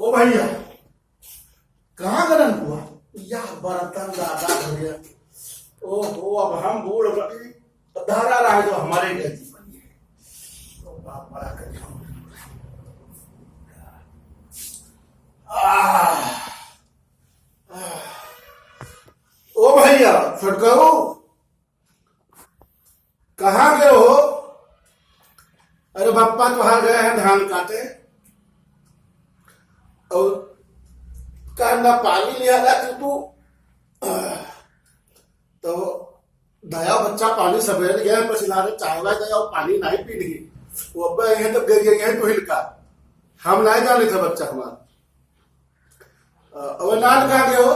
ओ भैया, कहाँ गलन हुआ? यह बर्तन ज्यादा हो गया। ओहो, अब हम बूढ़ धारा रहा है जो हमारे लिए जीवन है। तो बाप बड़ा कर ओ भैया छुटकाओ, कहाँ गए हो? अरे पापा कहाँ गए हैं धान काटे और कांदा पानी लिया था तू तो दया बच्चा पानी सवेरे गया पसीनारे चाहवा गया और पानी नहीं पी ली वो अब यहाँ तब गए गए तो हिलका हम नहीं जाने थे बच्चा हमारा। और नान कहाँ गए हो?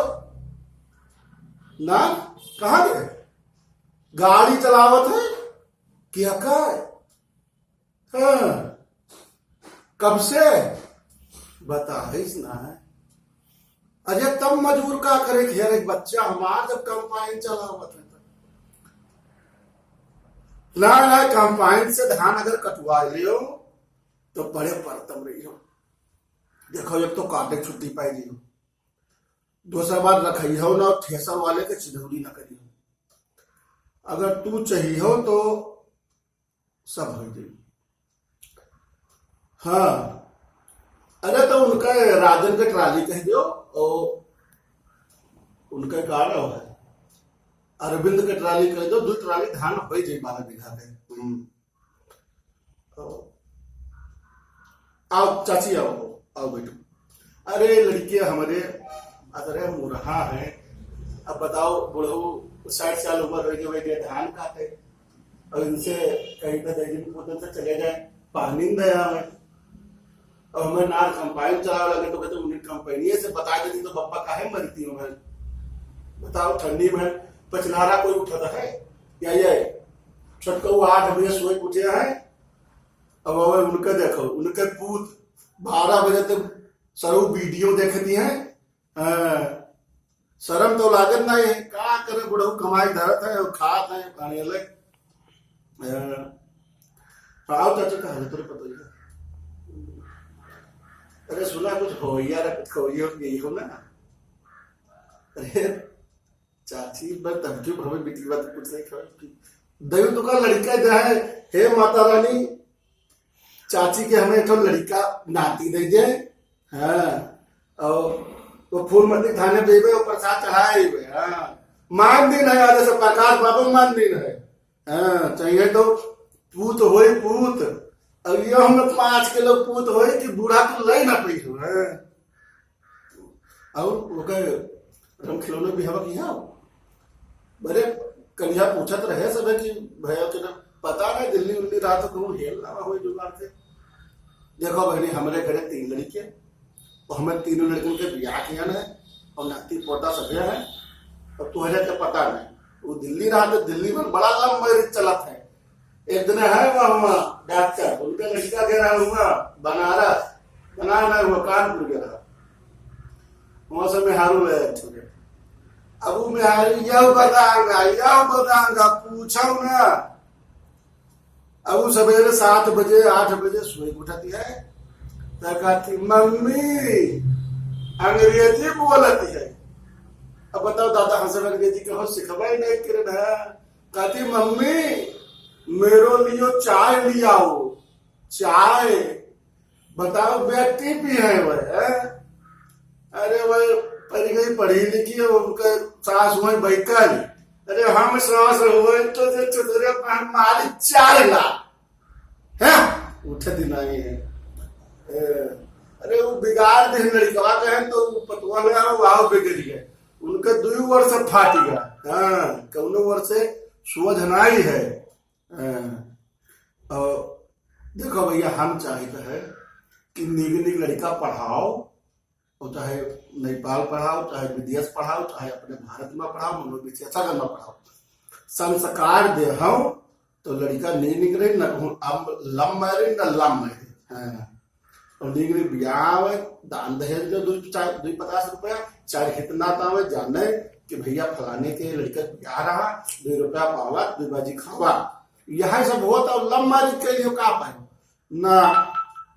नान कहाँ गए? गाड़ी चलावत है क्या का? हाँ, कब से बता ना है? अरे तब मजबूर का करे कि यार एक बच्चा हमारा जब कंपाइन चला हुआ था ना कंपाइन से धान अगर कटवा लियो तो बड़े परतम रही हो। देखो एक तो काटे छुट्टी पाई हो, दूसरा बात रखी हो ना ठेसर वाले के चिन्हौली न करी हो। अगर तू चाहिए हो तो सब हो जाए। हाँ, अरे तो उनका राजन के ट्राली कह दो और उनका गाड़ा है अरविंद के ट्राली कह दो, 2 ट्राली धान हो जाए 12 बीघा के। आओ चाची आओ आओ बेटो। अरे लड़के हमारे अरे मुरहा है, अब बताओ बुढ़ऊ 60 साल उम्र हो गई धान काटे और इनसे कहीं पे दिन पोतन से चले जाए पानी दया में और हमें नार कंपाइन चला लगे तो कहते उन्हें कंपनी से बता देती तो बप्पा काहे मरती हूँ मैं? बताओ ठंडी में पचनारा कोई उठता है या ये छटकू 8 बजे सोए उठे हैं। अब उनके देखो उनके पूत 12 बजे तक सरू वीडियो देखती हैं। शर्म तो लागत नहीं है, क्या करे बुढ़ऊ कमाई धरत है और खात है पानी अलग। आओ चाचा कहा तुझे पता ही। अरे सुना कुछ हो यार, कुछ खोइयो यही हो ना। अरे चाची बस धमकी भवे बिटी बात कुछ नहीं खबर दयु तो का लड़का जाए हे माता रानी चाची के हमें तो लड़का नाती दे जाए। हाँ, और वो फूल मंदिर थाने बेबे और प्रसाद चढ़ाए। हाँ, मान दिन है आज सब प्रकाश बाबा मान दिन है। हाँ, चाहिए तो पूत हो पूत अब ये हम 5 किलो पूत हो कि बूढ़ा तो ले ना पी हो। और हम खिलौने भी हवा की बड़े कलिया पूछत रहे सब कि भैया के पता नहीं दिल्ली उल्ली रात को कहूँ हेल ना हो जुगाड़ से। देखो बहनी हमारे घरे 3 लड़के और हमें 3 लड़कों के ब्याह किया है और नाती पोता सभे है और तुहरे के पता नहीं वो दिल्ली रहा तो दिल्ली में बड़ा लंबा चलत है। एक दिन है वहाँ डॉक्टर उनका लड़का गिरा हुआ बनाना हुआ कानपुर गिरा वहां से मेहारू ले छोटे। अब वो मेहारू यह बताऊंगा पूछो ना। अब वो सवेरे 7 बजे 8 बजे सोई उठती है तो कहती मम्मी अंग्रेजी बोलती है। अब बताओ दादा हंसन अंग्रेजी कहो सिखवा ही नहीं किरण है। कहती मम्मी मेरो लिए चाय लियाओ चाय। बताओ बेटी भी है वह। अरे वह पढ़ी गई पढ़ी लिखी है उनका सास हुए बैकल। अरे हम सास हुए तो चुतरे मारी 4 लाख है उठती नहीं है। अरे वो बिगाड़ दे लड़का कहे तो पतवा में आओ बिगड़ गए उनके 2 वर्ष फाट गया। हाँ, कौनो वर्ष से शोधनाई है। और देखो भैया हम चाहते हैं कि निग लड़का पढ़ाओ और चाहे नेपाल पढ़ाओ चाहे विदेश पढ़ाओ चाहे अपने भारत में पढ़ाओ मनोविद्या अच्छा करना पढ़ाओ संस्कार दे हम तो लड़का नहीं निकले न लम मारे न लम मारे। और निगरी ब्याह दान दहेज जो 250 रुपया चाहे कितना था जाने कि भैया फलाने के लड़के ब्याह रहा 2 रुपया पावा 2 बाजी खावा यह सब होता और लम मारी के लिए का पायो ना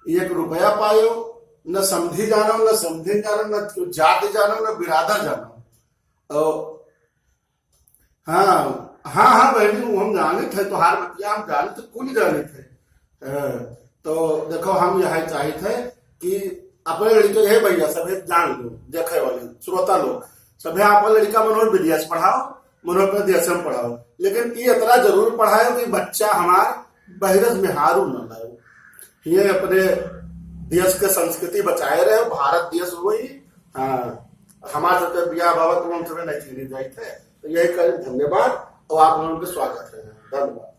1 रुपया पायो न समझी जानो न समझे जानो न जाति जानो न बिरादर जानो। और हाँ हाँ हाँ बहनी हम जाने थे तुहार बतिया हम जाने थे कुल जाने थे। तो देखो हम यह चाहे थे कि अपने लड़के है भैया सभी जान लो देखे वाले श्रोता लोग सभी अपन लड़का मनोहर विदेश पढ़ाओ मनोहर अपने देश में पढ़ाओ, लेकिन ये इतना जरूर पढ़ाओ कि बच्चा हमार बहिरस में हारू न लाओ। ये अपने देश के संस्कृति बचाए रहे भारत देश वही। हाँ हमारे सबके बिया बाबा तुम हम सब नहीं जाए थे। तो यही कर धन्यवाद और आप लोगों का स्वागत है। धन्यवाद।